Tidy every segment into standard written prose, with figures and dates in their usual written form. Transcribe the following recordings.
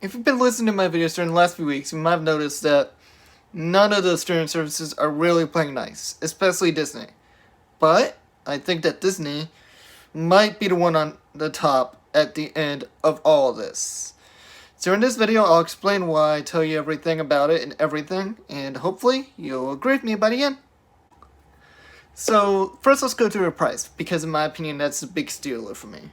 If you've been listening to my videos during the last few weeks, you might have noticed that none of the streaming services are really playing nice, especially Disney. But I think that Disney might be the one on the top at the end of all of this. So in this video, I'll explain why, tell you everything about it and everything, and hopefully you'll agree with me by the end. So first let's go through the price, because in my opinion that's the big stealer for me.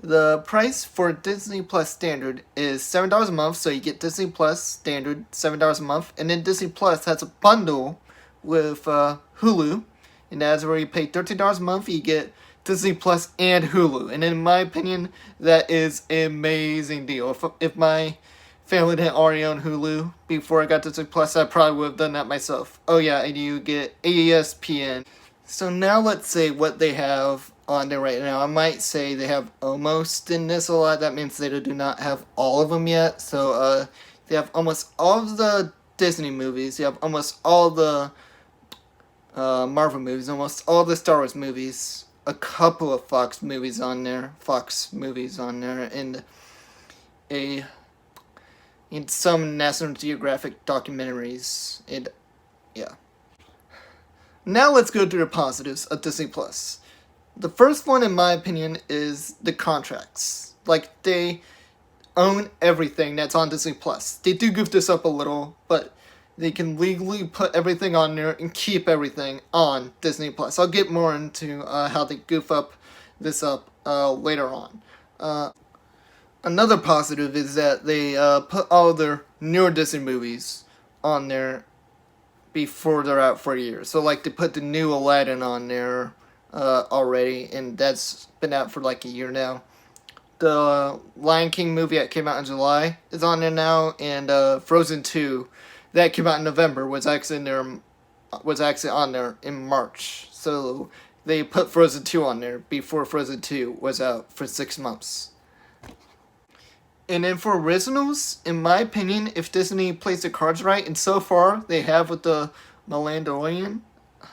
The price for Disney Plus Standard is $7 a month, so you get Disney Plus Standard, $7 a month, and then Disney Plus has a bundle with Hulu, and that's where you pay $13 a month, you get Disney Plus and Hulu, and in my opinion, that is an amazing deal. If my family didn't already own Hulu before I got Disney Plus, I probably would have done that myself. Oh yeah, and you get ESPN. So now let's say what they have on there right now. I might say they have almost in this a lot. That means they do not have all of them yet. So they have almost all of the Disney movies. They have almost all the Marvel movies, almost all the Star Wars movies, a couple of Fox movies on there, and some National Geographic documentaries, and yeah. Now let's go through the positives of Disney Plus. The first one, in my opinion, is the contracts. Like, they own everything that's on Disney Plus. They do goof this up a little, but they can legally put everything on there and keep everything on Disney Plus. I'll get more into how they goof this up later on. Another positive is that they put all of their newer Disney movies on there before they're out for a year. So, like, they put the new Aladdin on there already, and that's been out for like a year now. The Lion King movie that came out in July is on there now, and Frozen 2 that came out in November was actually on there in March. So they put Frozen 2 on there before Frozen 2 was out for 6 months. And then for originals, in my opinion, if Disney plays the cards right, and so far they have with the Mandalorian.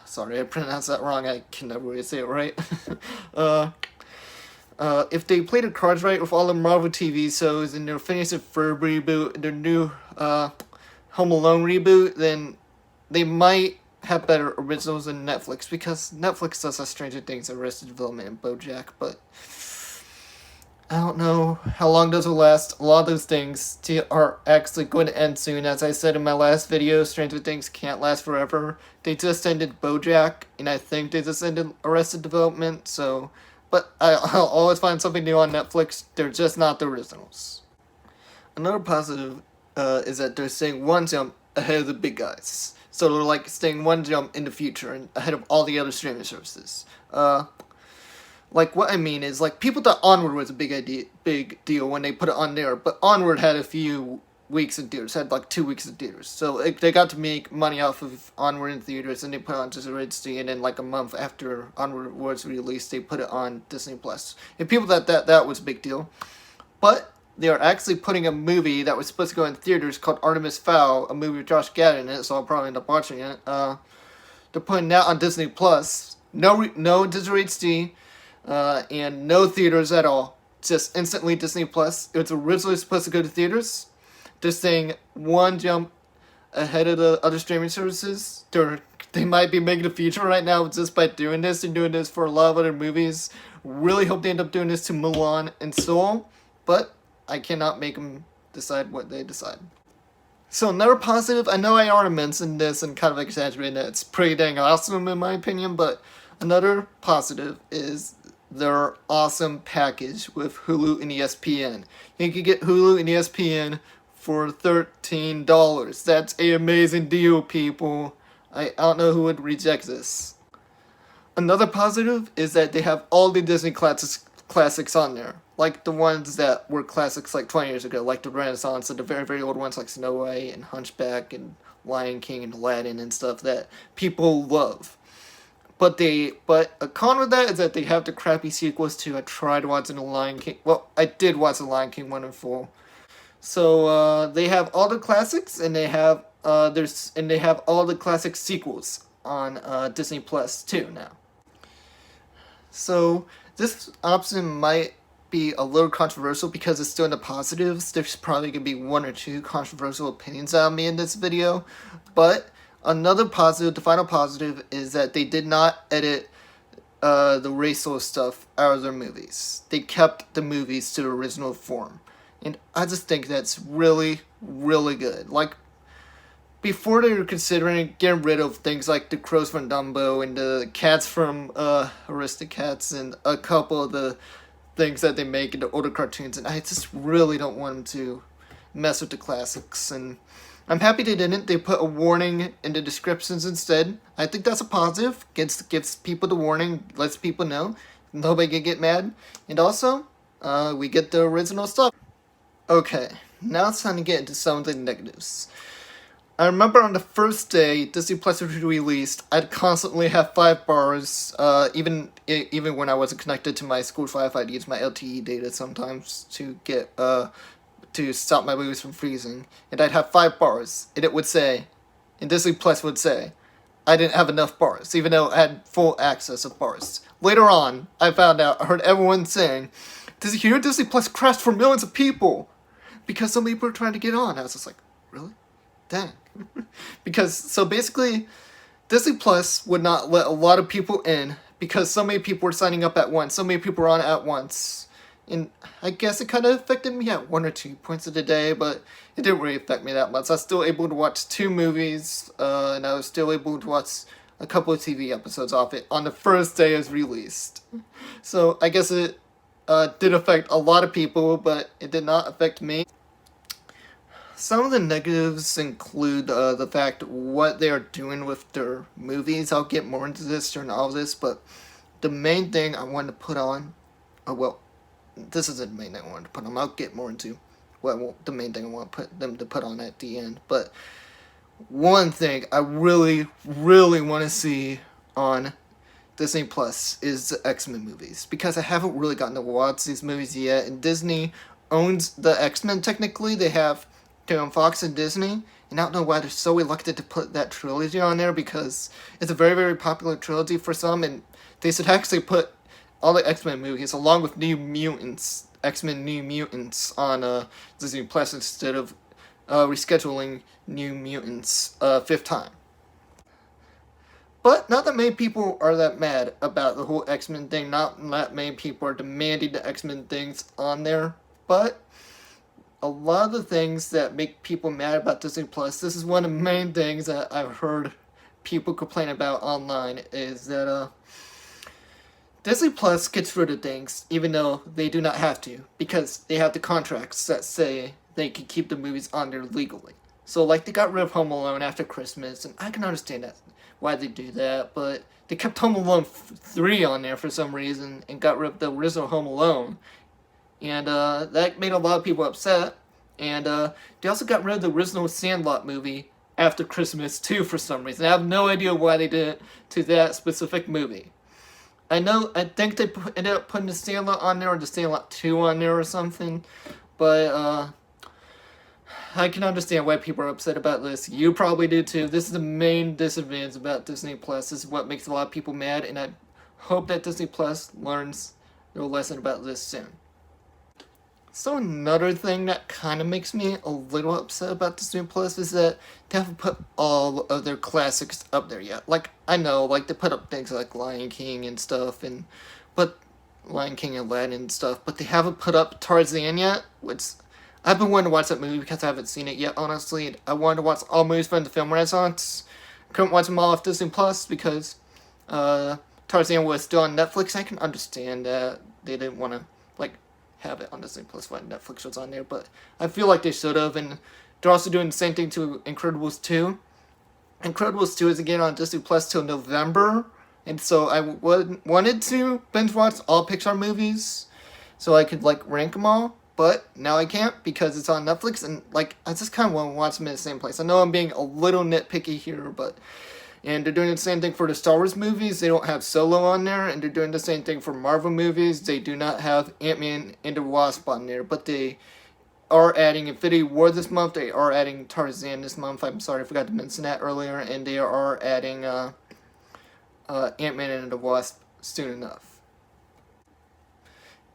Sorry, I pronounced that wrong. I can never really say it right. If they play the cards right with all the Marvel TV shows and their Phineas and Ferb reboot and their new Home Alone reboot, then they might have better originals than Netflix, because Netflix does have Stranger Things, Arrested Development, and BoJack, but I don't know how long those will last. A lot of those things are actually going to end soon. As I said in my last video, Stranger Things can't last forever. They just ended BoJack, and I think they just ended Arrested Development, so... But I'll always find something new on Netflix. They're just not the originals. Another positive is that they're staying one jump ahead of the big guys. So they're like staying one jump in the future and ahead of all the other streaming services. Like, what I mean is, like, people thought Onward was a big deal when they put it on there, but Onward had a few weeks in theaters, had like 2 weeks in theaters, so they got to make money off of Onward in theaters, and they put it on Disney Disney, and then like a month after Onward was released, they put it on Disney Plus, and people thought that was a big deal, but they are actually putting a movie that was supposed to go in theaters called Artemis Fowl, a movie with Josh Gad in it, so I'll probably end up watching it. They're putting that on Disney Plus, no Disney HD, and no theaters at all. Just instantly Disney Plus. It was originally supposed to go to theaters. They're saying one jump ahead of the other streaming services. They might be making a feature right now just by doing this, and doing this for a lot of other movies. Really hope they end up doing this to Mulan and Soul, but I cannot make them decide what they decide. So another positive, I know I already mentioned this and kind of exaggerated it. It's pretty dang awesome in my opinion, but another positive is their awesome package with Hulu and ESPN. You can get Hulu and ESPN for $13. That's an amazing deal, people. I don't know who would reject this. Another positive is that they have all the Disney classics on there. Like the ones that were classics like 20 years ago, like the Renaissance, and the very, very old ones like Snow White and Hunchback and Lion King and Aladdin and stuff that people love. But a con with that is that they have the crappy sequels too. I tried watching The Lion King. Well, I did watch The Lion King 1 and full. So they have all the classics, and they have all the classic sequels on Disney Plus too now. So this option might be a little controversial because it's still in the positives. There's probably going to be one or two controversial opinions out of me in this video. But another positive, the final positive, is that they did not edit the racial stuff out of their movies. They kept the movies to the original form. And I just think that's really, really good. Like, before they were considering getting rid of things like the crows from Dumbo and the cats from Aristocats and a couple of the things that they make in the older cartoons, and I just really don't want them to mess with the classics. And I'm happy they didn't. They put a warning in the descriptions instead. I think that's a positive. Gives people the warning, lets people know. Nobody can get mad. And also, we get the original stuff. Okay, now it's time to get into some of the negatives. I remember on the first day Disney Plus was released, I'd constantly have 5 bars, even when I wasn't connected to my school Wi-Fi. I'd use my LTE data sometimes to get, to stop my movies from freezing. And I'd have 5 bars, and it would say, and Disney Plus would say, I didn't have enough bars, even though I had full access of bars. Later on, I found out, I heard everyone saying, did you hear Disney Plus crashed for millions of people? Because so many people were trying to get on. I was just like, really? Dang. Because, so basically, Disney Plus would not let a lot of people in because so many people were signing up at once. So many people were on at once. And I guess it kind of affected me at 1 or 2 points of the day, but it didn't really affect me that much. I was still able to watch 2 movies, and I was still able to watch a couple of TV episodes off it on the first day it was released. So I guess it did affect a lot of people, but it did not affect me. Some of the negatives include the fact what they are doing with their movies. I'll get more into this during all of this, but the main thing I wanted to put on, this isn't the main thing I wanted to put on. I'll get more into the main thing I want to put on at the end. But one thing I really, really want to see on Disney Plus is the X-Men movies, because I haven't really gotten to watch these movies yet, and Disney owns the X-Men technically. They have Fox and Disney, and I don't know why they're so reluctant to put that trilogy on there, because it's a very, very popular trilogy for some, and they should actually put all the X-Men movies along with New Mutants, X-Men New Mutants, on Disney Plus instead of rescheduling New Mutants 5th time. But not that many people are that mad about the whole X-Men thing. Not that many people are demanding the X-Men things on there, but a lot of the things that make people mad about Disney Plus, this is one of the main things that I've heard people complain about online, is that Disney Plus gets rid of things even though they do not have to, because they have the contracts that say they can keep the movies on there legally. So like they got rid of Home Alone after Christmas, and I can understand that why they do that, but they kept Home Alone 3 on there for some reason and got rid of the original Home Alone. And that made a lot of people upset. And they also got rid of the original Sandlot movie after Christmas too for some reason. I have no idea why they did it to that specific movie. I think they ended up putting the Sandlot on there, or the Sandlot 2 on there or something. But I can understand why people are upset about this. You probably do too. This is the main disadvantage about Disney Plus. This is what makes a lot of people mad, and I hope that Disney Plus learns their lesson about this soon. So another thing that kind of makes me a little upset about Disney Plus is that they haven't put all of their classics up there yet. Like, I know, like, they put up things like Lion King and stuff, but Lion King and Aladdin and stuff, but they haven't put up Tarzan yet, which I've been wanting to watch that movie because I haven't seen it yet, honestly. I wanted to watch all movies from the film Renaissance. Couldn't watch them all off Disney Plus because Tarzan was still on Netflix. I can understand that they didn't want to, like, have it on Disney Plus when Netflix was on there, but I feel like they should have, and they're also doing the same thing to Incredibles 2. Incredibles 2 is again on Disney Plus till November, and so I wanted to binge watch all Pixar movies so I could, like, rank them all, but now I can't because it's on Netflix, and, like, I just kind of want to watch them in the same place. I know I'm being a little nitpicky here, but... And they're doing the same thing for the Star Wars movies. They don't have Solo on there. And they're doing the same thing for Marvel movies. They do not have Ant-Man and the Wasp on there. But they are adding Infinity War this month. They are adding Tarzan this month. I'm sorry, I forgot to mention that earlier. And they are adding Ant-Man and the Wasp soon enough.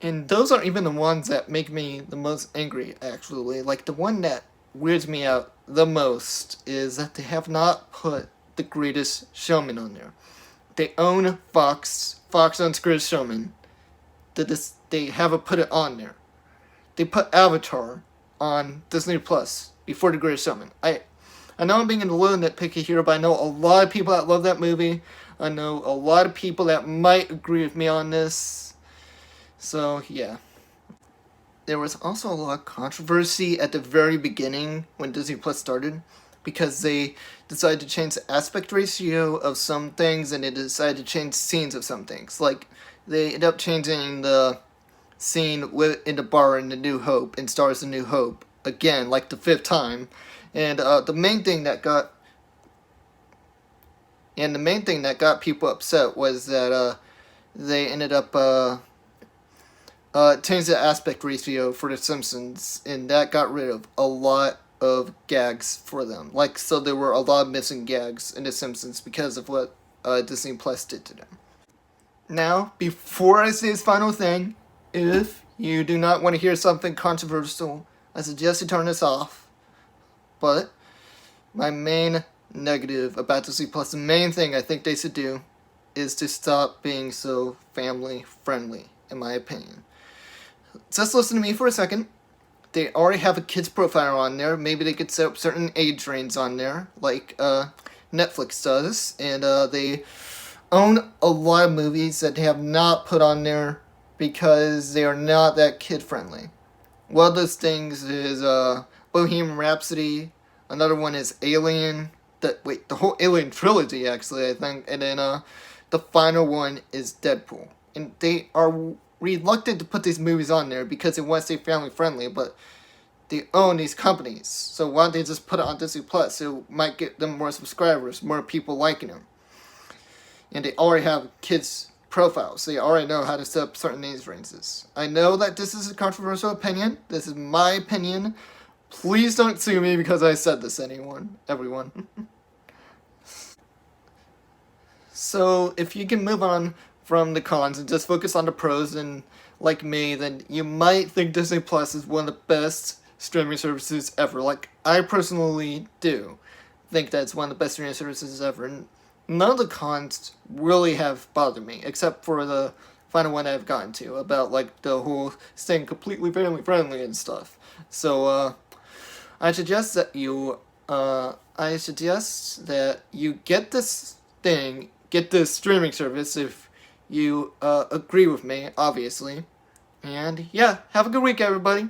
And those aren't even the ones that make me the most angry, actually. Like, the one that weirds me out the most is that they have not put The Greatest Showman on there. They own Fox. Fox owns Greatest Showman. They haven't put it on there. They put Avatar on Disney Plus before The Greatest Showman. I know I'm being a little nitpicky here, but I know a lot of people that love that movie. I know a lot of people that might agree with me on this. So, yeah. There was also a lot of controversy at the very beginning when Disney Plus started because they decided to change the aspect ratio of some things and they decided to change scenes of some things. Like, they ended up changing the scene in the bar in The New Hope, in Stars of New Hope, again, like the fifth time. And the main thing that got people upset was that they ended up changed the aspect ratio for The Simpsons, and that got rid of a lot of gags for them. Like, so there were a lot of missing gags in The Simpsons because of what Disney Plus did to them. Now, before I say this final thing, if you do not want to hear something controversial, I suggest you turn this off. But my main negative about Disney Plus, the main thing I think they should do, is to stop being so family friendly, in my opinion. Just listen to me for a second. They already have a kids profile on there. Maybe they could set up certain age range on there, like Netflix does. And they own a lot of movies that they have not put on there because they are not that kid friendly. One of those things is Bohemian Rhapsody. Another one is Alien. The whole Alien trilogy, actually, I think. And then the final one is Deadpool. And they are reluctant to put these movies on there because they want to stay family friendly, but they own these companies. So why don't they just put it on Disney Plus? So it might get them more subscribers, more people liking them. And they already have kids' profiles, so they already know how to set up certain age ranges. I know that this is a controversial opinion. This is my opinion. Please don't sue me because I said this, everyone. So, if you can move on from the cons and just focus on the pros, and like me, then you might think Disney Plus is one of the best streaming services ever. Like, I personally do think that it's one of the best streaming services ever. And none of the cons really have bothered me, except for the final one I've gotten to, about, like, the whole staying completely family friendly and stuff. So, I suggest that you get this streaming service if you agree with me, obviously. And yeah, have a good week, everybody.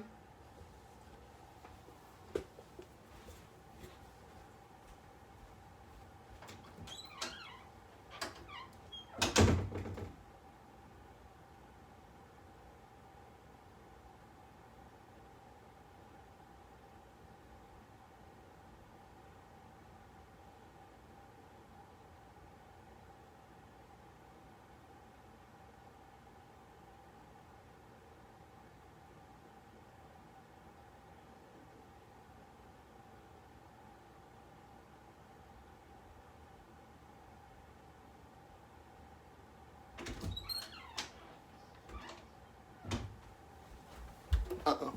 Uh-oh.